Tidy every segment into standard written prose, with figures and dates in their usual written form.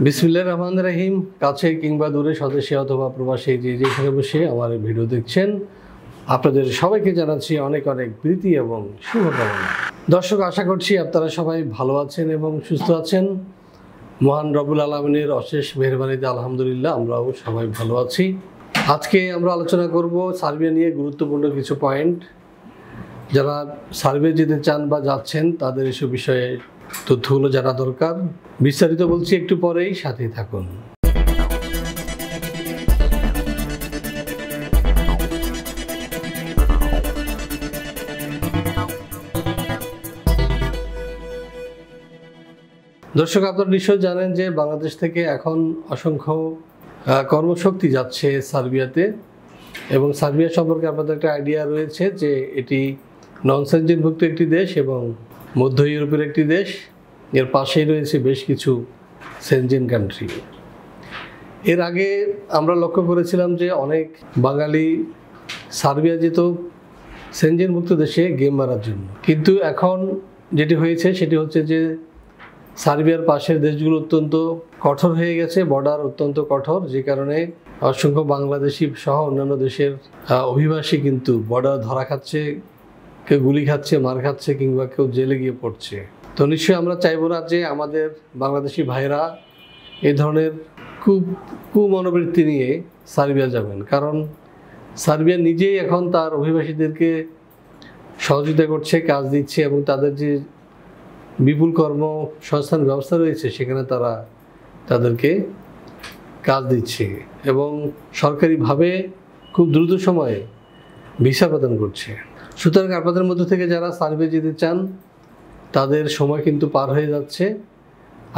বিসমিল্লাহির রহমানির রহিম। কাছে কিংবা দূরে, স্বদেশে অথবা প্রবাসে যে যেখানে বসে আমার এই ভিডিও দেখছেন, আপনাদের সবাইকে জানাচ্ছি অনেক অনেক প্রীতি এবং শুভকামনা। দর্শক, আশা করছি আপনারা সবাই ভালো আছেন এবং সুস্থ আছেন। মহান রব্বুল আলামিনের অশেষ মেহেরবানিতে আলহামদুলিল্লাহ আমরাও সবাই ভালো আছি। আজকে আমরা আলোচনা করব সার্বিয়া নিয়ে গুরুত্বপূর্ণ কিছু পয়েন্ট। যারা সার্বিয়া যেতে চান বা যাচ্ছেন তাদের এসব বিষয়ে তথ্যগুলো জানা দরকার। বিস্তারিত বলছি একটু পরেই, সাথেই থাকুন। দর্শক, আপনারা নিশ্চয় জানেন যে বাংলাদেশ থেকে এখন অসংখ্য কর্মশক্তি যাচ্ছে সার্বিয়াতে, এবং সার্বিয়া সম্পর্কে আপনাদের একটা আইডিয়া রয়েছে যে এটি নন সেনজেনভুক্ত একটি দেশ এবং মধ্য ইউরোপের একটি দেশ। এর পাশেই রয়েছে বেশ কিছু সেনজেন কান্ট্রি। এর আগে আমরা লক্ষ্য করেছিলাম যে অনেক বাঙালি সার্বিয়া যেত সেনজেনভুক্ত দেশে গেম মারার জন্য, কিন্তু এখন যেটি হয়েছে সেটি হচ্ছে যে সার্বিয়ার পাশের দেশগুলো অত্যন্ত কঠোর হয়ে গেছে, বর্ডার অত্যন্ত কঠোর, যে কারণে অসংখ্য বাংলাদেশি সহ অন্যান্য দেশের অভিবাসী কিন্তু বর্ডার ধরা খাচ্ছে, কেউ গুলি খাচ্ছে, মার খাচ্ছে, কিংবা কেউ জেলে গিয়ে পড়ছে। তো নিশ্চয়ই আমরা চাইবো না যে আমাদের বাংলাদেশি ভাইরা এই ধরনের কুমনোবৃত্তি নিয়ে সার্বিয়া যাবেন, কারণ সার্বিয়া নিজেই এখন তার অভিবাসীদেরকে সহযোগিতা করছে, কাজ দিচ্ছে, এবং তাদের যে বিপুল কর্মসংস্থান ব্যবস্থা রয়েছে সেখানে তারা তাদেরকে কাজ দিচ্ছে এবং সরকারিভাবে খুব দ্রুত সময়ে ভিসা প্রদান করছে। সুতরাং আপনাদের মধ্য থেকে যারা সার্বিয়া যেতে চান তাদের সময় কিন্তু পার হয়ে যাচ্ছে।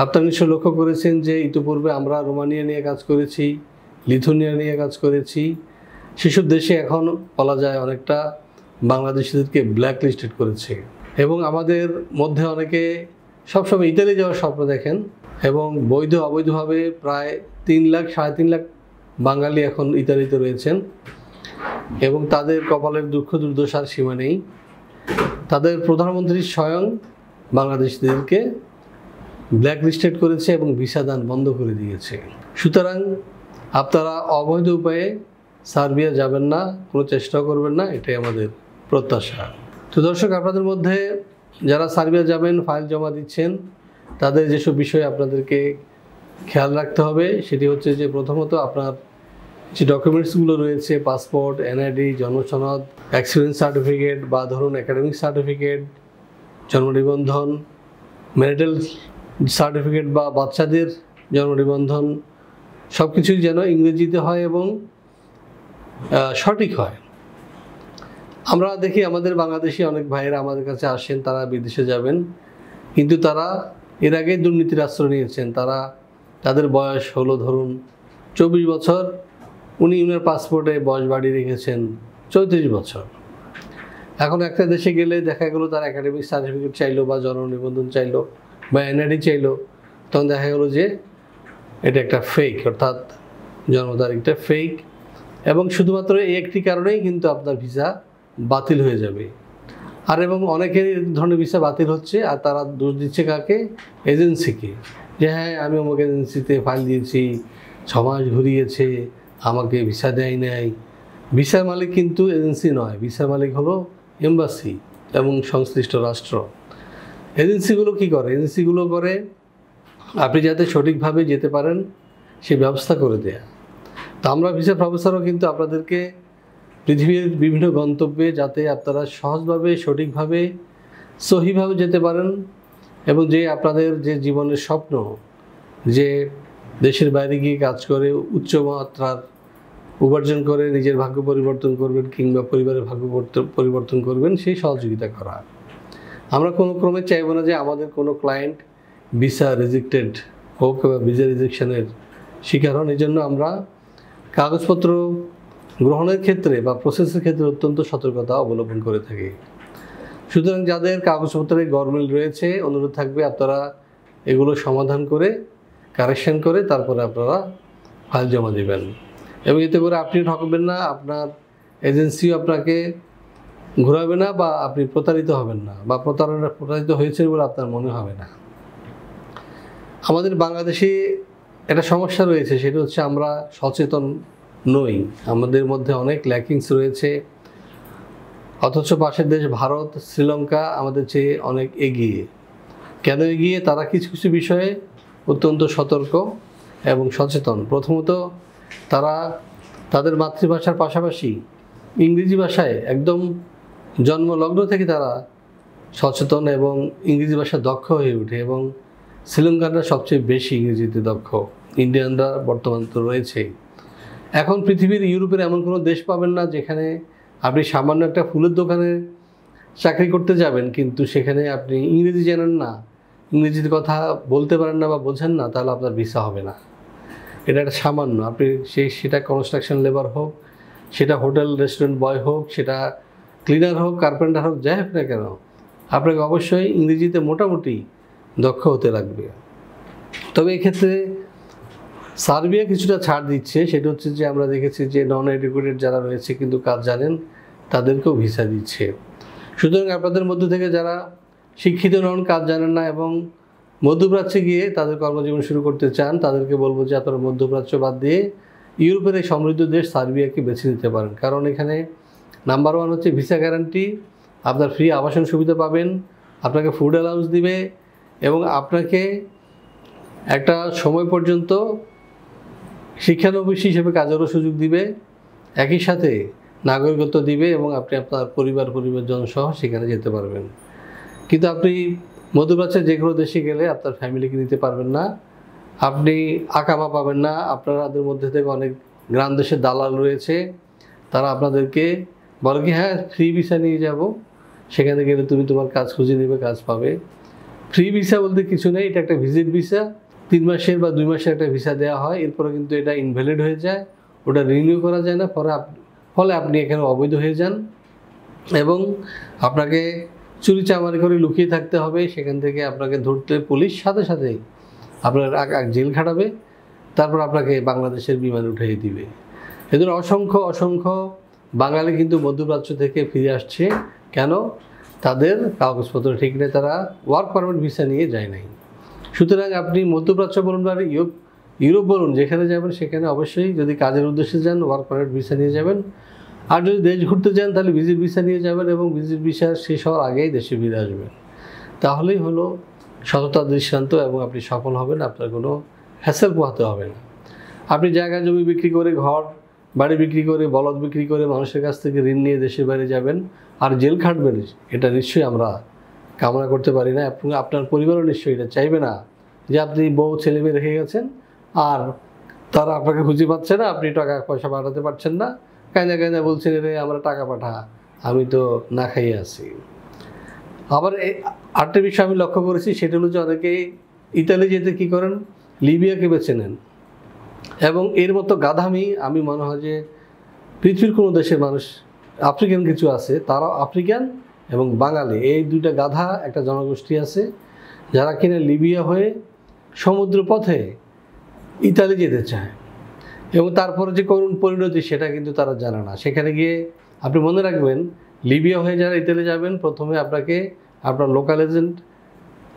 আপনারা নিশ্চয় লক্ষ্য করেছেন যে ইতিপূর্বে আমরা রোমানিয়া নিয়ে কাজ করেছি, লিথুয়ানিয়া নিয়ে কাজ করেছি। সেসব দেশে এখন বলা যায় অনেকটা বাংলাদেশিদেরকে ব্ল্যাক লিস্টেড করেছে, এবং আমাদের মধ্যে অনেকে সবসময় ইতালি যাওয়ার স্বপ্ন দেখেন, এবং বৈধ অবৈধভাবে প্রায় 3 লাখ 3.5 লাখ বাঙালি এখন ইতালিতে রয়েছেন, এবং তাদের কপালের দুঃখ দুর্দশার সীমা নেই। তাদের প্রধানমন্ত্রী স্বয়ং বাংলাদেশিদেরকে ব্ল্যাক লিস্টেড করেছে এবং ভিসা দান বন্ধ করে দিয়েছে। সুতরাং আপনারা অবৈধ উপায়ে সার্বিয়া যাবেন না, কোনো চেষ্টাও করবেন না, এটাই আমাদের প্রত্যাশা। তো দর্শক, আপনাদের মধ্যে যারা সার্বিয়া যাবেন, ফাইল জমা দিচ্ছেন, তাদের যেসব বিষয়ে আপনাদেরকে খেয়াল রাখতে হবে সেটি হচ্ছে যে প্রথমত আপনার যে ডকুমেন্টসগুলো রয়েছে, পাসপোর্ট, এনআইডি, জন্মসনদ, এক্সপিরিয়েন্স সার্টিফিকেট বা ধরুন একাডেমিক সার্টিফিকেট, জন্ম নিবন্ধন, ম্যারিটাল সার্টিফিকেট বা বাচ্চাদের জন্ম নিবন্ধন, সব কিছুই যেন ইংরেজিতে হয় এবং সঠিক হয়। আমরা দেখি আমাদের বাংলাদেশি অনেক ভাইয়েরা আমাদের কাছে আসেন, তারা বিদেশে যাবেন, কিন্তু তারা এর আগে দুর্নীতির আশ্রয় নিয়েছেন। তাদের বয়স হলো ধরুন 24 বছর, উনার পাসপোর্টে বয়স বাড়িয়ে রেখেছেন 34 বছর। এখন একটা দেশে গেলে দেখা গেলো তার একাডেমিক সার্টিফিকেট চাইলো বা জন্ম নিবন্ধন চাইলো বা এনআইডি চাইলো, তখন দেখা গেলো যে এটা একটা ফেক, অর্থাৎ জন্ম তারিখটা ফেক, এবং শুধুমাত্র এই একটি কারণেই কিন্তু আপনার ভিসা বাতিল হয়ে যাবে। আর এবং অনেকের ধরনের ভিসা বাতিল হচ্ছে, আর তারা দোষ দিচ্ছে কাকে? এজেন্সিকে, যে হ্যাঁ আমি অমুক এজেন্সিতে ফাইল দিয়েছি, 6 মাস ঘুরিয়েছে, আমাকে ভিসা দেয় নাই। ভিসার মালিক কিন্তু এজেন্সি নয়, ভিসার মালিক হলো এম্বাসি এবং সংশ্লিষ্ট রাষ্ট্র। এজেন্সিগুলো কি করে? এজেন্সিগুলো করে আপনি যাতে সঠিকভাবে যেতে পারেন সে ব্যবস্থা করে দেয়া। তো আমরা ভিসা প্রফেসরও কিন্তু আপনাদেরকে পৃথিবীর বিভিন্ন গন্তব্যে যাতে আপনারা সহজভাবে, সঠিকভাবে, সহিভাবে যেতে পারেন, এবং যে আপনাদের যে জীবনের স্বপ্ন, যে দেশের বাইরে গিয়ে কাজ করে উচ্চমাত্রার উপার্জন করে নিজের ভাগ্য পরিবর্তন করবেন কিংবা পরিবারের ভাগ্য পরিবর্তন করবেন, সেই সহযোগিতা করা। আমরা কোনো ক্রমে চাইব না যে আমাদের কোনো ক্লায়েন্ট ভিসা রিজেক্টেড হোক বা ভিসা রিজেকশনের শিকার হন। এই জন্য আমরা কাগজপত্র গ্রহণের ক্ষেত্রে বা প্রসেসের ক্ষেত্রে অত্যন্ত সতর্কতা অবলম্বন করে থাকি। সুতরাং যাদের কাগজপত্রে গরমিল রয়েছে, অনুরোধ থাকবে আপনারা এগুলো সমাধান করে, কারেকশন করে তারপরে আপনারা ফাইল জমা দেবেন, এবং এতে করে আপনি ঠকবেন না, আপনার এজেন্সিও আপনাকে ঘোরাবে না, বা আপনি প্রতারিত হবেন না, বা প্রতারিত হয়েছেন বলে আপনার মনে হবে না। আমাদের বাংলাদেশি একটা সমস্যা রয়েছে, সেটা হচ্ছে আমরা সচেতন নই, আমাদের মধ্যে অনেক ল্যাকিংস রয়েছে। অথচ পাশের দেশ ভারত, শ্রীলঙ্কা আমাদের চেয়ে অনেক এগিয়ে। কেন এগিয়ে? তারা কিছু কিছু বিষয়ে অত্যন্ত সতর্ক এবং সচেতন। প্রথমত, তারা তাদের মাতৃভাষার পাশাপাশি ইংরেজি ভাষায় একদম জন্মলগ্ন থেকে তারা সচেতন এবং ইংরেজি ভাষা দক্ষ হয়ে ওঠে, এবং শ্রীলঙ্কানরা সবচেয়ে বেশি ইংরেজিতে দক্ষ, ইন্ডিয়ানরা বর্তমান তো রয়েছেই। এখন পৃথিবীর ইউরোপের এমন কোনো দেশ পাবেন না যেখানে আপনি সামান্য একটা ফুলের দোকানে চাকরি করতে যাবেন, কিন্তু সেখানে আপনি ইংরেজি জানেন না, ইংরেজিতে কথা বলতে পারেন না বা বোঝেন না, তাহলে আপনার ভিসা হবে না। এটা একটা সামান্য, আপনি সেটা কনস্ট্রাকশন লেবার হোক, সেটা হোটেল রেস্টুরেন্ট বয় হোক, সেটা ক্লিনার হোক, কার্পেন্টার হোক, যাই হোক না কেন, আপনাকে অবশ্যই ইংরেজিতে মোটামুটি দক্ষ হতে লাগবে। তবে এক্ষেত্রে সার্বিয়া কিছুটা ছাড় দিচ্ছে, সেটা হচ্ছে যে আমরা দেখেছি যে নন এডুকেটেড যারা রয়েছে কিন্তু কাজ জানেন, তাদেরকেও ভিসা দিচ্ছে। সুতরাং আপনাদের মধ্যে থেকে যারা শিক্ষিত নন, কাজ জানেন না এবং মধ্যপ্রাচ্যে গিয়ে তাদের কর্মজীবন শুরু করতে চান, তাদেরকে বলবো যে আপনারা মধ্যপ্রাচ্য বাদ দিয়ে ইউরোপের এই সমৃদ্ধ দেশ সার্বিয়াকে বেছে নিতে পারেন। কারণ এখানে নাম্বার 1 হচ্ছে ভিসা গ্যারান্টি, আপনার ফ্রি আবাসন সুবিধা পাবেন, আপনাকে ফুড অ্যালাউন্স দিবে এবং আপনাকে একটা সময় পর্যন্ত শিক্ষানবিশ হিসেবে কাজেরও সুযোগ দিবে, একই সাথে নাগরিকত্ব দিবে এবং আপনি আপনার পরিবারজন সহ সেখানে যেতে পারবেন। কিন্তু আপনি মধ্যপ্রাচ্যের যে কোনো দেশে গেলে আপনার ফ্যামিলিকে নিতে পারবেন না, আপনি আকামা পাবেন না। আপনাদের মধ্যে থেকে অনেক গ্রাম দেশের দালাল রয়েছে, তারা আপনাদেরকে বলে কি হ্যাঁ ফ্রি ভিসা নিয়ে যাব, সেখানে গেলে তুমি তোমার কাজ খুঁজে নেবে, কাজ পাবে। ফ্রি ভিসা বলতে কিছু নেই, এটা একটা ভিজিট ভিসা, 3 মাসের বা 2 মাসের একটা ভিসা দেওয়া হয়, এরপরে কিন্তু এটা ইনভ্যালিড হয়ে যায়, ওটা রিনিউ করা যায় না, ফলে আপনি এখানে অবৈধ হয়ে যান এবং আপনাকে চুরি চামারি করে লুকিয়ে থাকতে হবে। সেখান থেকে আপনাকে ধরতে পুলিশ সাথে সাথেই আপনার জেল খাটাবে, তারপর আপনাকে বাংলাদেশের বিমানে উঠিয়ে দিবে। এদের অসংখ্য বাঙালি কিন্তু মধ্যপ্রাচ্য থেকে ফিরে আসছে। কেন? তাদের কাগজপত্র ঠিক নেই, তারা ওয়ার্ক পারমিট ভিসা নিয়ে যায় নাই। সুতরাং আপনি মধ্যপ্রাচ্য বলুন বা ইউরোপ বলুন, যেখানে যাবেন সেখানে অবশ্যই যদি কাজের উদ্দেশ্যে যান ওয়ার্ক পারমিট ভিসা নিয়ে যাবেন, আর যদি দেশ ঘুরতে যান তাহলে ভিজিট ভিসা নিয়ে যাবেন এবং ভিজিট ভিসা শেষ হওয়ার আগেই দেশে ফিরে আসবেন। তাহলেই হলো সততার দৃষ্টান্ত এবং আপনি সফল হবেন, আপনার কোনো হ্যাসেল পোহাতে হবে না। আপনি জায়গা জমি বিক্রি করে, ঘর বাড়ি বিক্রি করে, বলদ বিক্রি করে মানুষের কাছ থেকে ঋণ নিয়ে দেশের বাইরে যাবেন আর জেল খাটবেন, এটা নিশ্চয়ই আমরা কামনা করতে পারি না এবং আপনার পরিবারও নিশ্চয়ই এটা চাইবে না যে আপনি বউ ছেলে মেয়ে রেখে গেছেন আর তারা আপনাকে খুঁজে পাচ্ছে না, আপনি টাকা পয়সা পাঠাতে পারছেন না, কায়দা বলছেন রে আমরা টাকা পাঠা, আমি তো না খাইয়ে আছি। আবার আরেকটা বিষয় আমি লক্ষ্য করেছি, সেটা হলো যে অনেকেই ইতালি যেতে কী করেন, লিবিয়াকে বেছে নেন এবং এর মতো গাধামি আমি মনে হয় যে পৃথিবীর কোনো দেশের মানুষ, আফ্রিকান কিছু আছে, তারাও আফ্রিকান এবং বাঙালি, এই দুইটা গাধা একটা জনগোষ্ঠী আছে যারা কিনা লিবিয়া হয়ে সমুদ্র পথে ইতালি যেতে চায় এবং তারপরে যে করুণ পরিণতি সেটা কিন্তু তারা জানে না। সেখানে গিয়ে আপনি মনে রাখবেন, লিবিয়া হয়ে যারা ইতালি যাবেন, প্রথমে আপনাকে আপনার লোকাল এজেন্ট,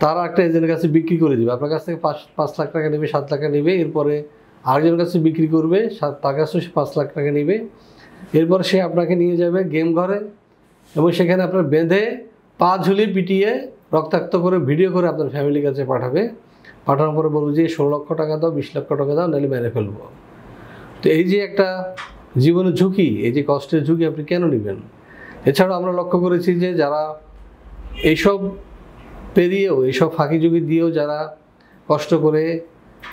তারা একটা এজেন্টের কাছে বিক্রি করে দেবে, আপনার কাছ থেকে 5 লাখ টাকা নেবে, 7 লাখ টাকা নেবে, এরপরে আরেকজনের কাছে বিক্রি করবে, তার কাছেও সে 5 লাখ টাকা নেবে, এরপরে সে আপনাকে নিয়ে যাবে গেম ঘরে এবং সেখানে আপনার বেঁধে পা ঝুলিয়ে পিটিয়ে রক্তাক্ত করে ভিডিও করে আপনার ফ্যামিলির কাছে পাঠানোর পরে বলবো যে 16 লক্ষ টাকা দাও, 20 লক্ষ টাকা দাও, নাহলে মেরে ফেলবো। তো এই যে একটা জীবনের ঝুঁকি, এই যে কষ্টের ঝুঁকি আপনি কেন নেবেন? এছাড়াও আমরা লক্ষ্য করেছি যে যারা এইসব পেরিয়েও, এইসব ফাঁকিঝুঁকি দিয়েও যারা কষ্ট করে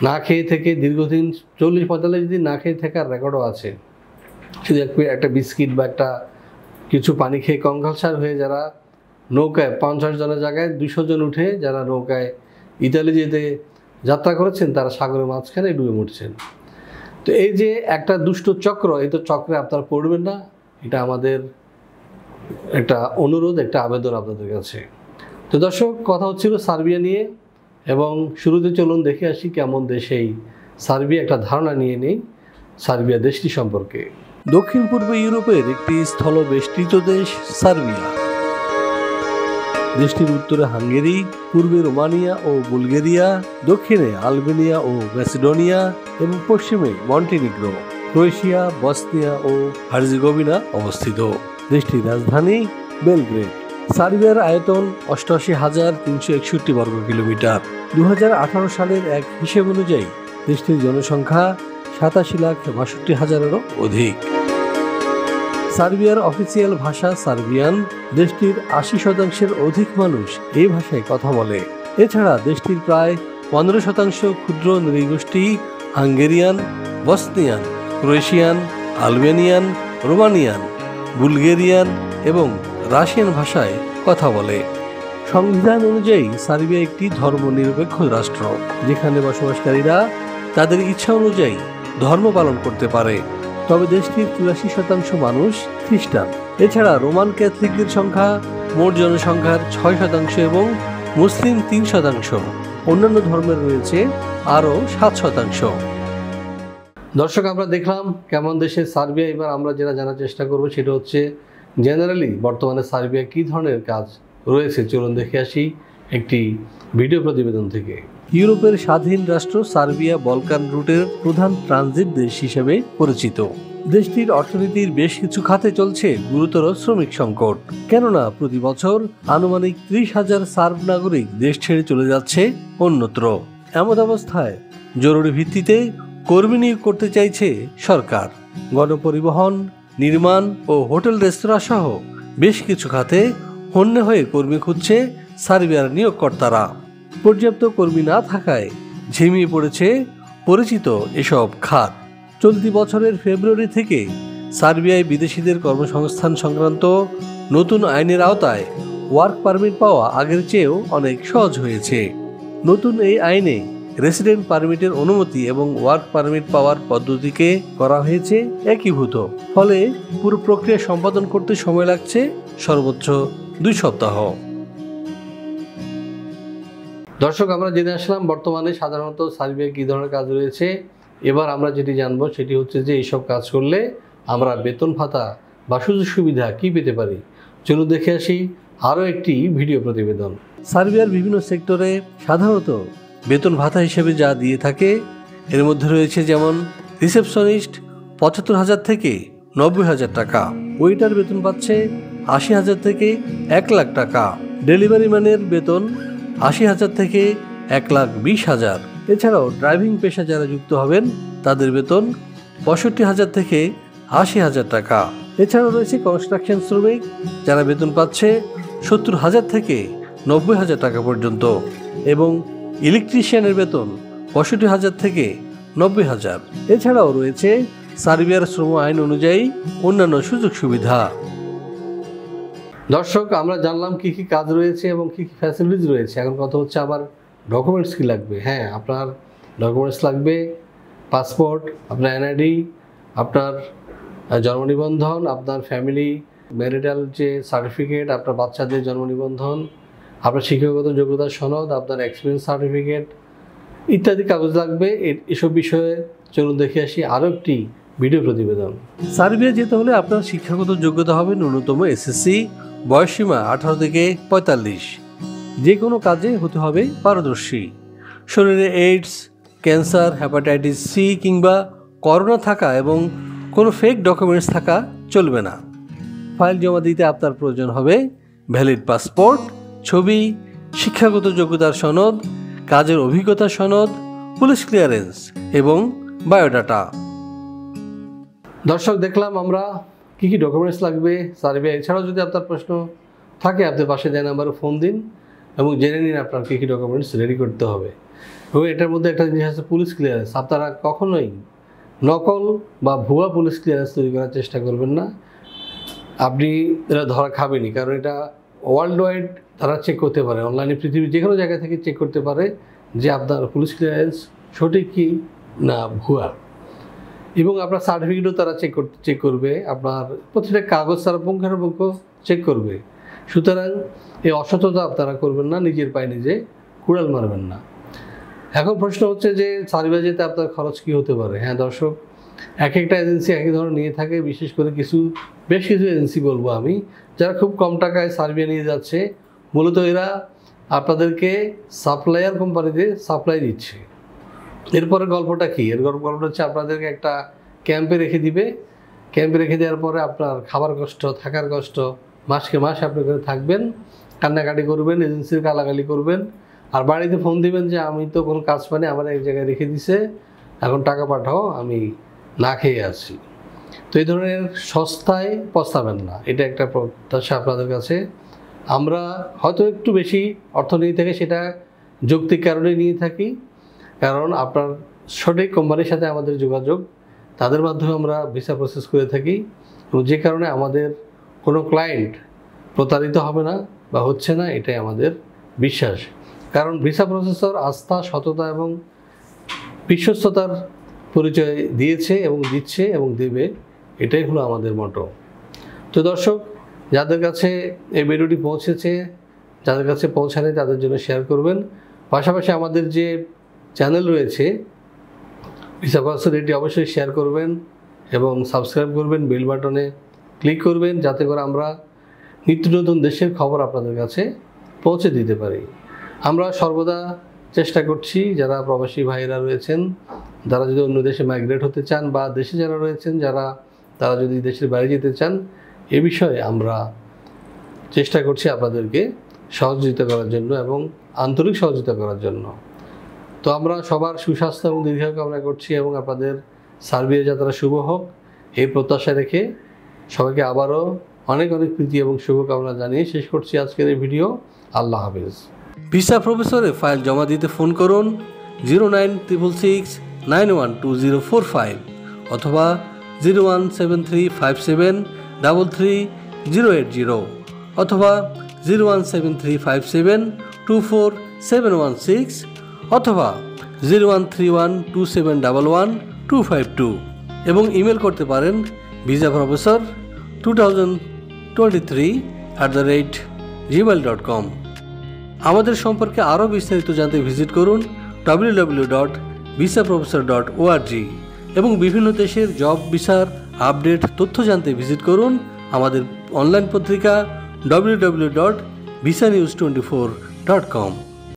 না খেয়ে থেকে দীর্ঘদিন 40-45 দিন না খেয়ে থাকার রেকর্ডও আছে, শুধু একটা বিস্কিট বা একটা কিছু পানি খেয়ে কঙ্কালসার হয়ে যারা নৌকায় 50 জনের জায়গায় 200 জন উঠে যারা নৌকায় ইতালি যেতে যাত্রা করেছেন, তারা সাগরের মাঝখানে ডুবে মরছেন। তো এই যে একটা দুষ্ট চক্র, এই তো চক্রে আপনারা পড়বেন না, এটা আমাদের একটা অনুরোধ, একটা আবেদন আপনাদের কাছে। তো দর্শক, কথা হচ্ছিল সার্বিয়া নিয়ে এবং শুরুতে চলুন দেখে আসি কেমন দেশ এই সার্বিয়া, একটা ধারণা নিয়ে নেই সার্বিয়া দেশটি সম্পর্কে। দক্ষিণ পূর্ব ইউরোপের একটি স্থলবেষ্টিত দেশ সার্বিয়া। দেশটির উত্তরে হাঙ্গেরি, পূর্বে রোমানিয়া ও বুলগেরিয়া, দক্ষিণে আলবেনিয়া ও ম্যাসিডোনিয়া এবং পশ্চিমে মন্টিনিগ্রো, ক্রোয়েশিয়া, বসনিয়া ও হার্জেগোভিনা অবস্থিত। দেশটির রাজধানী বেলগ্রেড। সার্বিয়ার আয়তন 88,361 বর্গ কিলোমিটার। 2018 সালের এক হিসেব অনুযায়ী দেশটির জনসংখ্যা 87,62,000-এরও অধিক। সার্বিয়ার অফিসিয়াল ভাষা সার্বিয়ান। দেশটির 80% অধিক মানুষ এই ভাষায় কথা বলে। এছাড়া দেশটির প্রায় 15% ক্ষুদ্র নৃগোষ্ঠী Hungarian, Bosnian, Croatian, Albanian, Romanian, Bulgarian এবং রাশিয়ান ভাষায় কথা বলে। সংবিধান অনুযায়ী সার্বিয়া একটি ধর্মনিরপেক্ষ রাষ্ট্র, যেখানে বসবাসকারীরা তাদের ইচ্ছা অনুযায়ী ধর্ম পালন করতে পারে। তবে দেশটির 84% মানুষ খ্রিস্টান। এছাড়া রোমান ক্যাথলিকদের সংখ্যা মোট জনসংখ্যার 6% এবং মুসলিম 3%। অন্যান্য ধর্মের রয়েছে আরও 7%। দর্শক, আমরা দেখলাম কেমন দেশের সার্বিয়া। এবার আমরা যেটা জানার চেষ্টা করব সেটা হচ্ছে জেনারেলি বর্তমানে সার্বিয়া কী ধরনের কাজ রয়েছে। চলুন দেখে আসি একটি ভিডিও প্রতিবেদন থেকে। ইউরোপের স্বাধীন রাষ্ট্র সার্বিয়া বলকান রুটের প্রধান ট্রানজিট দেশ হিসেবে পরিচিত। দেশটির অর্থনীতির বেশ কিছু খাতে চলছে গুরুতর শ্রমিক সংকট, কেননা প্রতি বছর আনুমানিক 30,000 সার্ব নাগরিক দেশ ছেড়ে চলে যাচ্ছে অন্যত্র। এমন অবস্থায় জরুরি ভিত্তিতে কর্মী নিয়োগ করতে চাইছে সরকার। গণপরিবহন, নির্মাণ ও হোটেল রেস্তোরাঁ সহ বেশ কিছু খাতে হন্যে হয়ে কর্মী খুঁজছে সার্বিয়ার নিয়োগকর্তারা। পর্যাপ্ত কর্মী না থাকায় ঝিমিয়ে পড়েছে পরিচিত এসব খাত। চলতি বছরের ফেব্রুয়ারি থেকে সার্বিয়ায় বিদেশিদের কর্মসংস্থান সংক্রান্ত নতুন আইনের আওতায় ওয়ার্ক পারমিট পাওয়া আগের চেয়েও অনেক সহজ হয়েছে। নতুন এই আইনে রেসিডেন্ট পারমিটের অনুমতি এবং ওয়ার্ক পারমিট পাওয়ার পদ্ধতিকে করা হয়েছে একীভূত। ফলে পুরো প্রক্রিয়া সম্পাদন করতে সময় লাগছে সর্বোচ্চ 2 সপ্তাহ। দর্শক, আমরা জেনে আসলাম বর্তমানে সাধারণত সার্বিয়া কী ধরনের কাজ রয়েছে। এবার আমরা যেটি জানবো সেটি হচ্ছে যে এইসব কাজ করলে আমরা বেতন ভাতা বা সুযোগ সুবিধা কী পেতে পারি। চলুন দেখে আসি আরও একটি ভিডিও প্রতিবেদন। সার্বিয়ার বিভিন্ন সেক্টরে সাধারণত বেতন ভাতা হিসেবে যা দিয়ে থাকে এর মধ্যে রয়েছে যেমন রিসেপশনিস্ট 75,000 থেকে 90,000 টাকা, ওয়েটার বেতন পাচ্ছে 80,000 থেকে 1 লাখ টাকা, ডেলিভারি ম্যানের বেতন 80,000 থেকে 1,20,000। এছাড়াও ড্রাইভিং পেশা যারা যুক্ত হবেন তাদের বেতন 65,000 থেকে 80,000 টাকা। এছাড়াও রয়েছে কনস্ট্রাকশন শ্রমিক, যারা বেতন পাচ্ছে 70,000 থেকে 90,000 টাকা পর্যন্ত, এবং ইলেকট্রিশিয়ানের বেতন 65,000 থেকে 90,000। এছাড়াও রয়েছে সার্বিয়ার শ্রম আইন অনুযায়ী অন্যান্য সুযোগ সুবিধা। দর্শক, আমরা জানলাম কি কি কাজ রয়েছে এবং কি কি ফ্যাসিলিটিস রয়েছে। এখন কথা হচ্ছে আবার ডকুমেন্টস কি লাগবে। হ্যাঁ, আপনার ডকুমেন্টস লাগবে পাসপোর্ট, আপনার এনআইডি, আপনার জন্ম নিবন্ধন, আপনার ফ্যামিলি ম্যারিটাল যে সার্টিফিকেট, আপনার বাচ্চাদের জন্ম নিবন্ধন, আপনার শিক্ষাগত যোগ্যতার সনদ, আপনার এক্সপিরিয়েন্স সার্টিফিকেট ইত্যাদি কাগজ লাগবে। এসব বিষয়ে চলুন দেখে আসি আরও একটি ভিডিও প্রতিবেদন। সার্বিয়া যেতে হলে আপনার শিক্ষাগত যোগ্যতা হবে ন্যূনতম এসএসসি, বয়সসীমা 18 থেকে 45। যে কোনো কাজে হতে হবে পারদর্শী। শরীরে এইডস, ক্যান্সার, হেপাটাইটিস সি কিংবা করোনা থাকা এবং কোনো ফেক ডকুমেন্টস থাকা চলবে না। ফাইল জমা দিতে আপনার প্রয়োজন হবে ভ্যালিড পাসপোর্ট, ছবি, শিক্ষাগত যোগ্যতার সনদ, কাজের অভিজ্ঞতার সনদ, পুলিশ ক্লিয়ারেন্স এবং বায়োডাটা। দর্শক, দেখলাম আমরা কী কী ডকুমেন্টস লাগবে সার্বিয়া। এছাড়াও যদি আপনার প্রশ্ন থাকে আপনি পাশে দেওয়া নাম্বারে ফোন দিন এবং জেনে নিন আপনার কী কী ডকুমেন্টস রেডি করতে হবে। এবং এটার মধ্যে একটা জিনিস আছে পুলিশ ক্লিয়ারেন্স। আপনারা কখনোই নকল বা ভুয়া পুলিশ ক্লিয়ারেন্স তৈরি করার চেষ্টা করবেন না। আপনি এটা ধরা খাবেনই, কারণ এটা ওয়ার্ল্ড ওয়াইড তারা চেক করতে পারে। অনলাইনে পৃথিবীর যে কোনো জায়গা থেকে চেক করতে পারে যে আপনার পুলিশ ক্লিয়ারেন্স সঠিক কি না ভুয়া। এবং আপনার সার্টিফিকেটও তারা চেক করবে, আপনার প্রতিটা কাগজ তারা পুঙ্খানুপুঙ্খ চেক করবে। সুতরাং এই অসততা আপনারা করবেন না, নিজের পায়ে নিজে কুড়াল মারবেন না। এখন প্রশ্ন হচ্ছে যে সার্বিয়া যেতে আপনার খরচ কী হতে পারে। হ্যাঁ দর্শক, এক একটা এজেন্সি একই ধরনের নিয়ে থাকে। বিশেষ করে বেশ কিছু এজেন্সি বলবো আমি, যারা খুব কম টাকায় সার্বিয়া নিয়ে যাচ্ছে মূলত এরা আপনাদেরকে সাপ্লায়ার কোম্পানিতে সাপ্লাই দিচ্ছে। এরপরে গল্পটা কি? গল্পটা হচ্ছে আপনাদেরকে একটা ক্যাম্পে রেখে দিবে। ক্যাম্পে রেখে দেওয়ার পরে আপনার খাবার কষ্ট, থাকার কষ্ট, মাসকে মাস আপনি করে থাকবেন, কান্নাকাটি করবেন, এজেন্সির গালাগালি করবেন, আর বাড়িতে ফোন দিবেন যে আমি তো কোনো কাজ পাইনি, আমার এক জায়গায় রেখে দিছে, এখন টাকা পাঠাও, আমি না খেয়ে আছি। তো এই ধরনের সস্তায় পস্তাবেন না, এটা একটা প্রত্যাশা আপনাদের কাছে। আমরা হয়তো একটু বেশি অর্থ নিয়ে থাকি, সেটা যৌক্তিক কারণে নিয়ে থাকি, কারণ আপনার সঠিক কোম্পানির সাথে আমাদের যোগাযোগ, তাদের মাধ্যমে আমরা ভিসা প্রসেস করে থাকি, এবং যে কারণে আমাদের কোনো ক্লায়েন্ট প্রতারিত হবে না বা হচ্ছে না, এটাই আমাদের বিশ্বাস। কারণ ভিসা প্রসেসর আস্থা, সততা এবং বিশ্বস্ততার পরিচয় দিয়েছে এবং দিচ্ছে এবং দেবে, এটাই হলো আমাদের মটো। তো দর্শক, যাদের কাছে এই ভিডিওটি পৌঁছেছে, যাদের কাছে পৌঁছানে, তাদের জন্য শেয়ার করবেন। পাশাপাশি আমাদের যে চ্যানেল রয়েছে ভিসা প্রসেসর, এটি অবশ্যই শেয়ার করবেন এবং সাবস্ক্রাইব করবেন, বেল বাটনে ক্লিক করবেন, যাতে করে আমরা নিত্য নতুন দেশের খবর আপনাদের কাছে পৌঁছে দিতে পারি। আমরা সর্বদা চেষ্টা করছি, যারা প্রবাসী ভাইয়েরা রয়েছেন, যারা যদি অন্য দেশে মাইগ্রেট হতে চান, বা দেশে যারা রয়েছেন তারা যদি দেশের বাইরে যেতে চান, এ বিষয়ে আমরা চেষ্টা করছি আপনাদেরকে সহযোগিতা করার জন্য এবং আন্তরিক সহযোগিতা করার জন্য। তো আমরা সবার সুস্বাস্থ্য এবং দীর্ঘায়ু কামনা করছি, এবং আপনাদের সার্বিয়া যাত্রা শুভ হোক, এই প্রত্যাশা রেখে সবাইকে আবারও অনেক অনেক প্রীতি এবং শুভকামনা জানিয়ে শেষ করছি আজকের এই ভিডিও। আল্লাহ হাফেজ। ভিসা প্রফেসরে ফাইল জমা দিতে ফোন করুন 09666912045 অথবা 01735733080 অথবা 01735724716 অথবা 013127112252 এবং ইমেল করতে পারেন visaprofessor2023@gmail.com। আমাদের সম্পর্কে আরও বিস্তারিত জানতে ভিজিট করুন www.visaprofessor.org এবং বিভিন্ন দেশের জব ভিসার আপডেট তথ্য জানতে ভিজিট করুন আমাদের অনলাইন পত্রিকা www.visanews24.com।